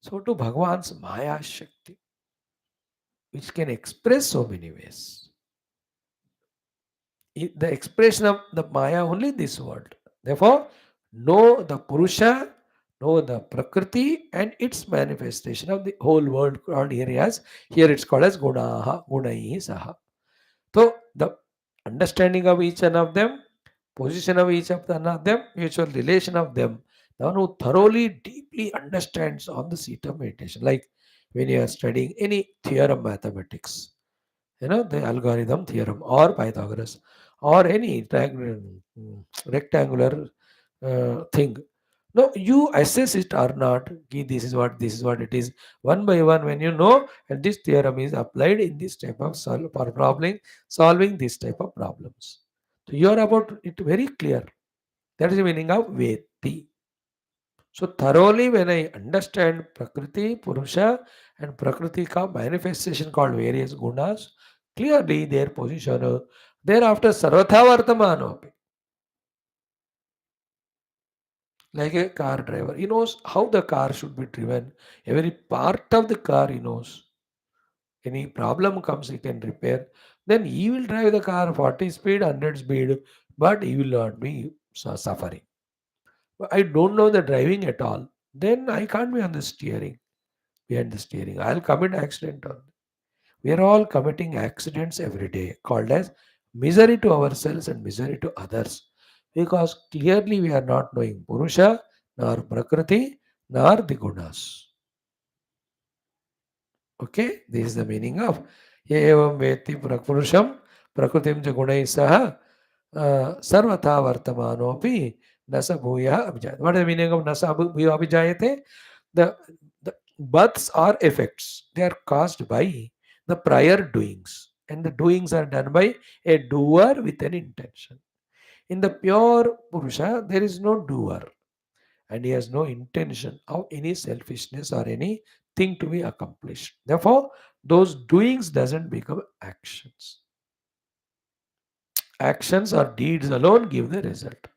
So to Bhagwan's Maya Shakti, which can express so many ways. The expression of the Maya only this world. Therefore, know the Purusha, know the Prakriti and its manifestation of the whole world called here as, here it's called as Gunaha, Gunai Saha. So the understanding of each one of them, position of each of one of them, mutual relation of them, the one who thoroughly, deeply understands on the seat of meditation. Like when you are studying any theorem mathematics, the algorithm theorem or Pythagoras or any rectangular thing. No, you assess it or not. This is what it is. One by one, when you know, and this theorem is applied in this type of solving this type of problems. So you are about it very clear. That is the meaning of Veti. So thoroughly when I understand Prakriti, Purusha and Prakriti ka manifestation called various gunas, clearly their position, thereafter Sarvatha Vartamano. Like a car driver, he knows how the car should be driven. Every part of the car he knows. Any problem comes, he can repair. Then he will drive the car 40 speed, 100 speed, but he will not be suffering. I don't know the driving at all. Then I can't be on the steering. Behind the steering, I'll commit accident on. We are all committing accidents every day, called as misery to ourselves and misery to others, because clearly we are not knowing Purusha, nor Prakriti, nor the Gunas. Okay, this is the meaning of Evam Veti Purusham Prakritim Jagunai Saha Sarvata Vartamanopi Nasa Bhuya Abhijayate. What is the meaning of Nasa Bhuya Abhijayate? The, the births are effects. They are caused by the prior doings. And the doings are done by a doer with an intention. In the pure Purusha, there is no doer. And he has no intention of any selfishness or anything to be accomplished. Therefore, those doings doesn't become actions. Actions or deeds alone give the result.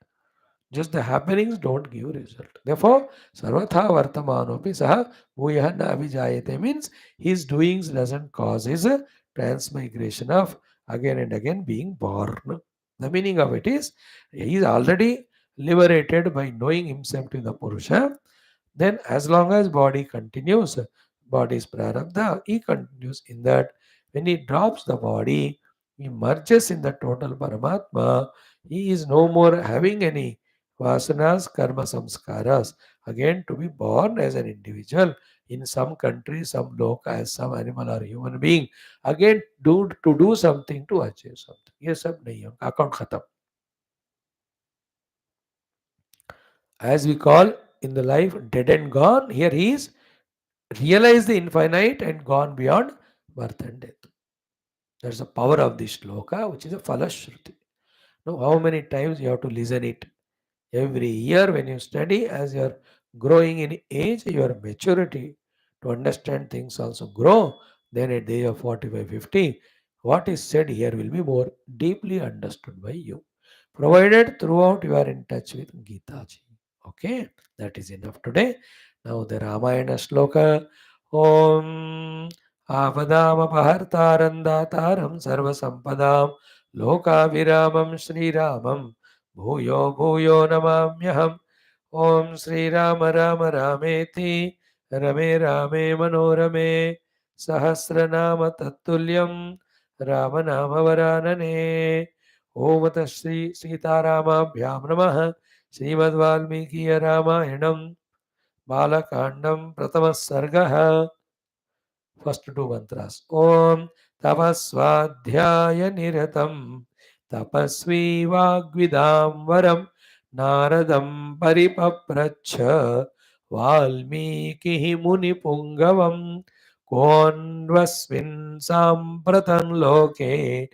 Just the happenings don't give result. Therefore, sarvatha vartamanopi saha bhuyaha na abhijayate means his doings doesn't cause his transmigration of again and again being born. The meaning of it is he is already liberated by knowing himself to the Purusha. Then as long as body continues, body is prarabdha, he continues in that. When he drops the body, he merges in the total Paramatma. He is no more having any vasanas, karma samskaras. Again to be born as an individual in some country, some loka, as some animal or human being. Again to do something to achieve something. ये सब नहीं है, account खत्म. As we call in the life dead and gone, here he is realized the infinite and gone beyond birth and death. That's the power of this shloka, which is a falashruti. Now, how many times you have to listen it? Every year when you study, as you are growing in age, your maturity to understand things also grow. Then at the age of 45, 50, what is said here will be more deeply understood by you. Provided throughout you are in touch with Geetha ji. Okay, that is enough today. Now the Ramayana shloka. Om Apadam Apahartaram Dataram Sarva Sampadam Lokaviramam Sri Ramam Bhuyo Bhuyo Namamyaham. Om Sri Rama Rama Rameti Rame Rame Manorame Sahasranama Tattulyam Ramanama Varanane. Om Tat Sri Sitaramabhyam Namah. Srimad Valmiki Ramayanam Balakandam Pratama Sargaha. First two mantras. Om Tapasvadhyaya Niratam Tapasvi Vagvidam Varam Naradam Paripapracha Valmiki Muni Pungavam Konvasmin Sampratan Loke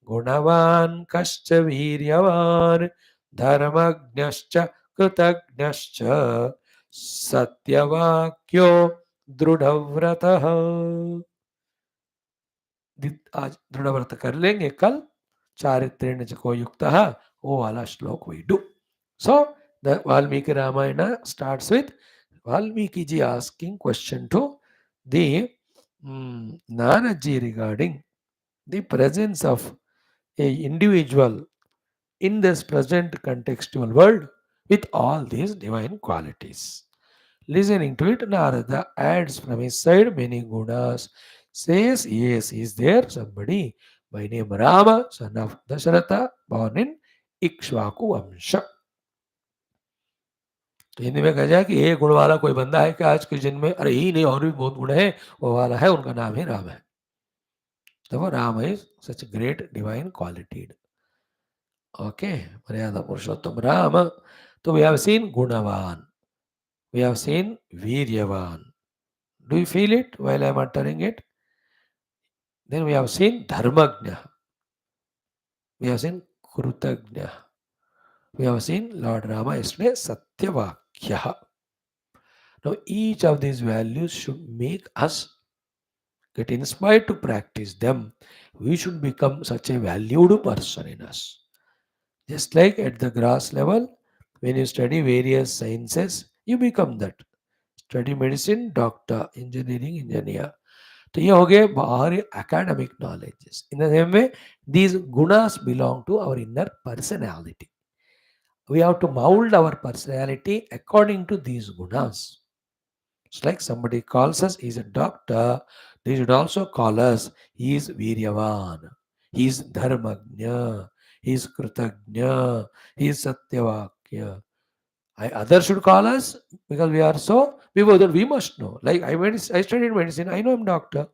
Gunavan Kascha Viryavan Dharmagnyascha Krutagnascha Satyavakyo दृढ़व्रतः. आज दृढ़व्रत कर लेंगे कल. चारित्रेण को युक्त वो वाला श्लोक we do. So the Valmiki Ramayana starts with Valmiki ji asking question to the Nanaji regarding the presence of a individual in this present contextual world with all these divine qualities. Listening to it, Narada adds from his side many gunas, says, yes, is there somebody by name Rama, son of Dasharatha, born in Ikshvaku Vamsha. तो हिंदी में कहा जाए कि एक गुण वाला कोई बंदा है कि आज के जन्म में, अरे ही नहीं और भी बहुत गुण है, वो वाला है, उनका नाम ही राम है. तो वो Ram is such great divine quality. Okay, मर्यादा पुरुषोत्तम राम. तो वी हैव सीन गुणवान, we have seen Viryavan. Do you feel it while I am uttering it? Then we have seen Dharmagnya. We have seen Krutagnya. We have seen Lord Rama yesterday Satyavakya. Now each of these values should make us get inspired to practice them. We should become such a valued person in us. Just like at the grass level, when you study various sciences, you become that. Study medicine, doctor, engineering, engineer. तो ये हो गए बाहरी academic knowledges. In the same way, these gunas belong to our inner personality. We have to mold our personality according to these gunas. It's like somebody calls us, he's a doctor. They should also call us, he is Viryavan, he is Dharmagnya, he is Krutagnya, he is Satyavakya. Others should call us because we are so, we must know. Like I studied medicine, I know I'm doctor.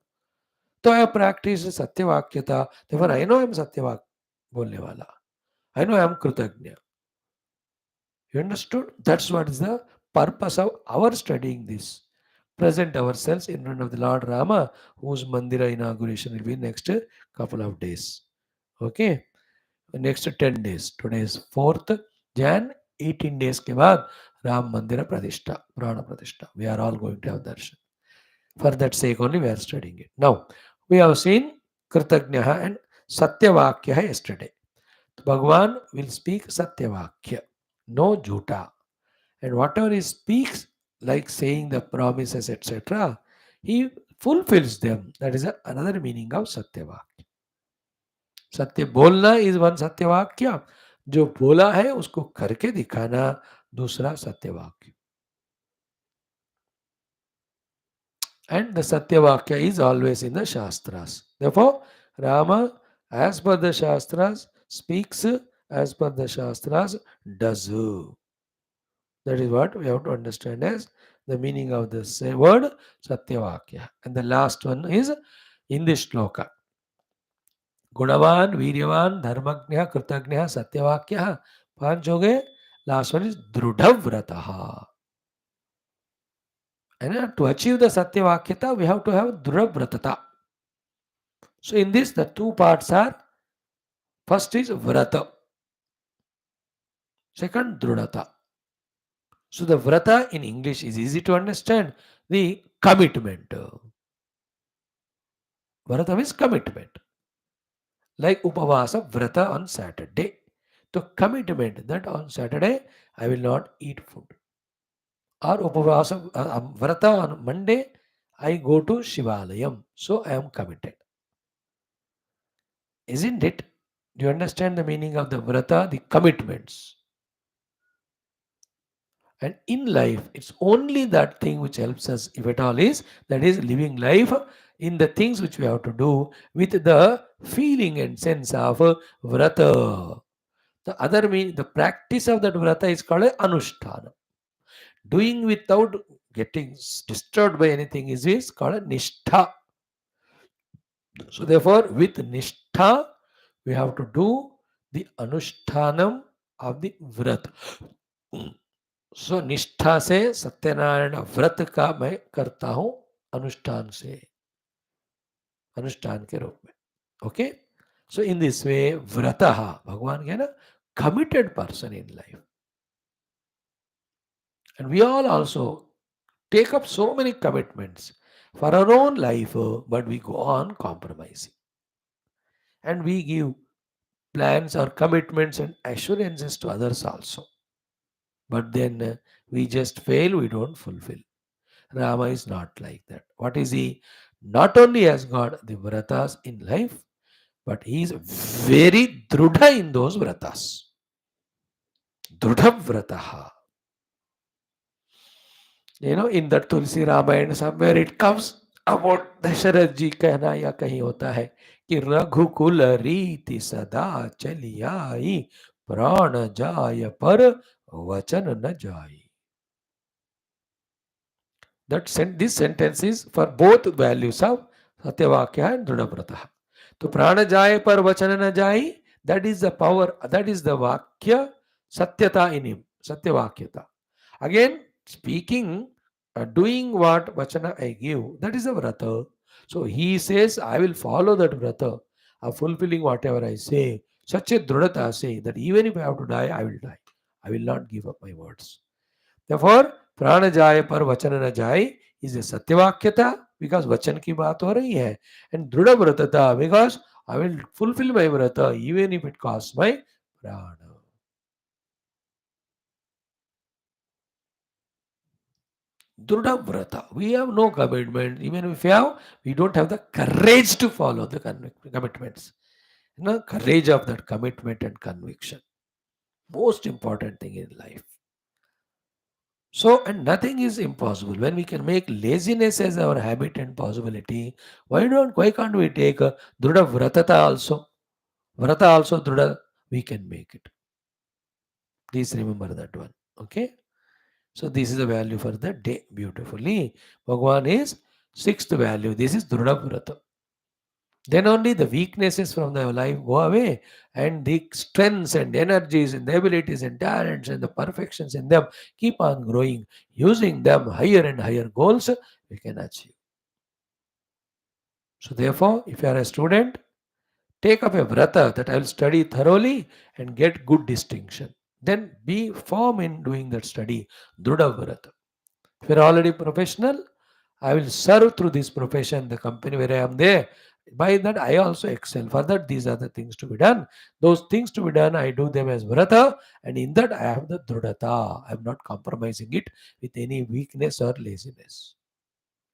तो I practice सत्यवाक्यता. Therefore, I know I am सत्यवाक बोलने वाला. I know I am कृतज्ञ. You understood? That's what is the purpose of our studying this. Present ourselves in front of the Lord Rama, whose Mandira inauguration will be next couple of days. Okay? Next 10 days. Today is 4th Jan. 18 days के बाद Ram Mandira Pradishta, Prana Pradishta. We are all going to have darshan. For that sake only we are studying it. Now, we have seen Kritagnya and Satyavakya yesterday. Bhagwan will speak Satyavakya, no Jhuta. And whatever he speaks, like saying the promises, etc., he fulfills them. That is another meaning of Satyavakya. सत्य बोलना is one सत्यवाक्य. जो बोला है उसको करके दिखाना दूसरा सत्यवाक्य. And the Satyavakya is always in the Shastras. Therefore, Rama, as per the Shastras, speaks as per the Shastras, does. That is what we have to understand as the meaning of this word Satyavakya. And the last one is in this shloka. Gunavan, Viryavan, Dharmagnya, Kritagnya, Satyavakya. Panch ho gaye. Last one is Drudhavrataha. And to achieve the Satyavakyata, we have to have Dhruvratata. So in this, the two parts are, first is Vrata, second Dhrudata. So the Vrata in English is easy to understand. The commitment. Vrata means commitment. Like Upavasa Vrata on Saturday. The commitment that on Saturday I will not eat food. Or Upavasa Vrata on Monday I go to Shivalayam. So I am committed. Isn't it? Do you understand the meaning of the Vrata? The commitments. And in life, it's only that thing which helps us, if at all, is that is living life in the things which we have to do with the feeling and sense of vrata. The other mean, the practice of that vrata is called anushtana. Doing without getting disturbed by anything is called nishtha. So therefore, with nishtha, we have to do the anushtanam of the vrat. सो निष्ठा से सत्यनारायण व्रत का मैं करता हूं अनुष्ठान से, अनुष्ठान के रूप में. Okay, so in this way व्रतः भगवान के ना committed person in life. And we all also take up so many commitments for our own life, but we go on compromising. And we give plans or commitments and assurances to others also. But then we just fail, we don't fulfill. Rama is not like that. What is he? Not only has got the vratas in life, but he is very drudha in those vratas. Drudha vrataha. You know, in that Tulsi Ramayana, somewhere it comes about Dasharat ji कहना या कहीं होता है कि रघुकुल रीति सदा चली आई प्राण जाय पर वचन न जाई. This sentence is for both values of Satyavakya and Dhrudavratah. तो प्राण जाए पर वचन न जाए, that is the power, that is the Vakya Satyata in him, Satyavakyata. Again, speaking, doing what Vachana I give, that is a Vrata. So he says, I will follow that Vrata of fulfilling whatever I say. Such a Dhrudata say that even if I have to die, I will die. I will not give up my words. Therefore, प्राण जाए पर वचन न जाए is a सत्यवाक्यता because वचन की बात हो रही है, and दृढ़ व्रतता because I will fulfill my vrata even if it costs my प्राण. Dhrudha vrata. We have no commitment. Even if we have, we don't have the courage to follow the commitments. You know, courage of that commitment and conviction. Most important thing in life. So, and nothing is impossible. When we can make laziness as our habit and possibility, why can't we take a Dhrudha Vratata also? Vrata also Dhrudha, we can make it. Please remember that one. Okay? So, this is the value for the day. Beautifully. Bhagwan is sixth value. This is Dhrudha Vrata. Then only the weaknesses from the life go away, and the strengths and energies and the abilities and talents and the perfections in them keep on growing. Using them, higher and higher goals we can achieve. So therefore, if you are a student, take up a vrata that I will study thoroughly and get good distinction. Then be firm in doing that study. Drudha vrata. If you are already professional, I will serve through this profession, the company where I am there. By that, I also excel. For that, these are the things to be done. Those things to be done, I do them as vrata, and in that, I have the dhrudata. I am not compromising it with any weakness or laziness.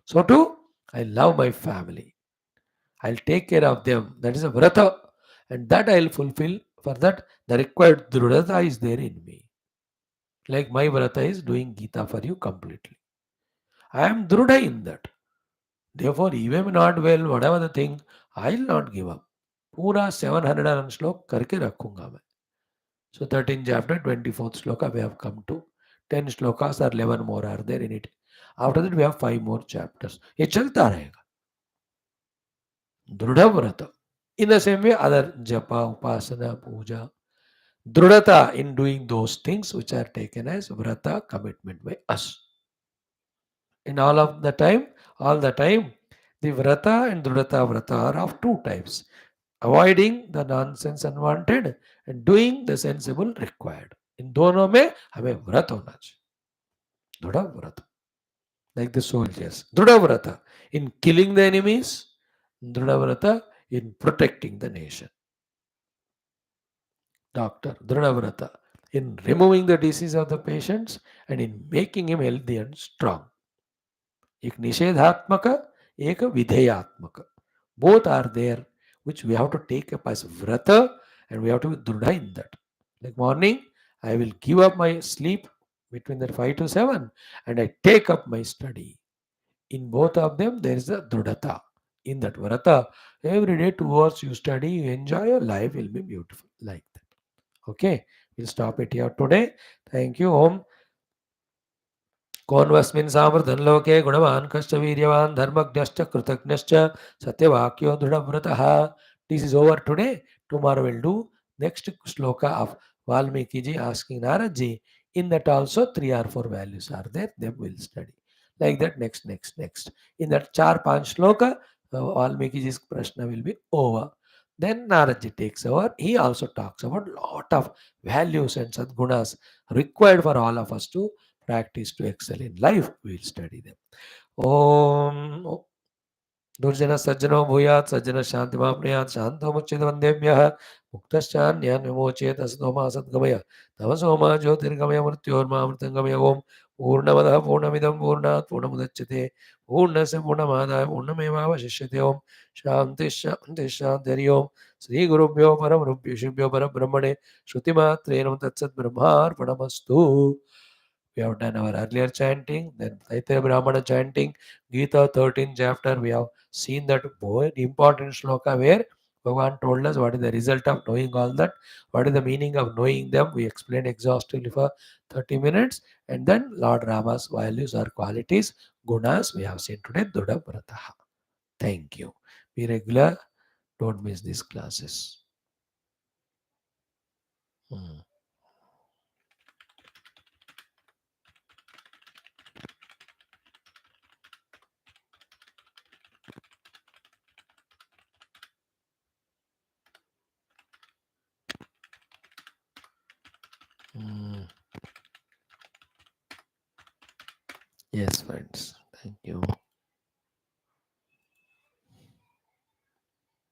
So, too, I love my family. I'll take care of them. That is a vrata, and that I'll fulfill. For that, the required dhrudata is there in me. Like my vrata is doing Geetha for you completely. I am drudha in that. Therefore, even not well, whatever the thing, I will not give up. पूरा 700 श्लोक करके रखूंगा मैं. So 13th chapter, 24th shloka we have come to. 10 shlokas or 11 more are there in it. After that we have 5 more chapters. ये चलता रहेगा. दृढ़ व्रत. In the same way, other japa, upasana, puja, dhrudata in doing those things which are taken as vrata commitment by us. In all the time, the vrata and drudata vrata are of two types. Avoiding the nonsense unwanted and doing the sensible required. In दोनों में हमें व्रत होना चाहिए. दृढ़ व्रत. Like the soldiers. Dhrudha vrata in killing the enemies, Dhrudha vrata in protecting the nation. Doctor, Dhrudha vrata in removing the disease of the patients and in making him healthy and strong. एक निषेधात्मक, एक विधेयात्मक. Both are there, which we have to take up as vrata and we have to be dhrudha in that. Like morning, I will give up my sleep between the 5 to 7 and I take up my study. In both of them, there is a dhrudata. In that vrata, every day 2 hours you study, you enjoy, your life will be beautiful. Like that. Okay, we'll stop it here today. Thank you. Om. कौन्वस्मिन् सामर्थ्यंलोके गुणवान् कश्च वीर्यवान् धर्मज्ञश्च कृतज्ञश्च सत्यवाक्यो दृढव्रतः. This is over today. Tomorrow we'll do next shloka of Valmiki ji asking Narad ji. In that also 3 or 4 values are there. Them we'll study. Like that next. In that 4-5 shloka, Valmiki ji's prashna will be over. Then Narad ji takes over. He also talks about lot of values and sadgunas required for all of us to practice to excel in life. We'll study them. Om दुर्जन सज्जनो भूयात् सज्जन शांतिमाप्नुयात् शांतो मुच्यते वन्देभ्यः मुक्तश्चान्यान् विमोचयेत् असतो मा सद्गमय तमसो मा ज्योतिर्गमय मृत्योर्मामृतङ्गमय ओम पूर्णमदः पूर्णमिदं पूर्णात् पूर्णमुदच्यते पूर्णस्य पूर्णमादाय पूर्णमेवावशिष्यते ओम शांति शांति शांति हरि ओम श्री गुरुभ्यो परम ऋभ्यो परब्रह्मणे श्रुतिमात्रेण तत्सत् ब्रह्मार्पणमस्तु. We have done our earlier chanting, then Taitya Brahmana chanting, Geetha 13th chapter. We have seen that important shloka where Bhagavan told us what is the result of knowing all that, what is the meaning of knowing them. We explained exhaustively for 30 minutes. And then Lord Rama's values or qualities, gunas, we have seen today, Dudha Brataha. Thank you. Be regular, don't miss these classes. Hmm. Hmm. Yes, friends. Thank you.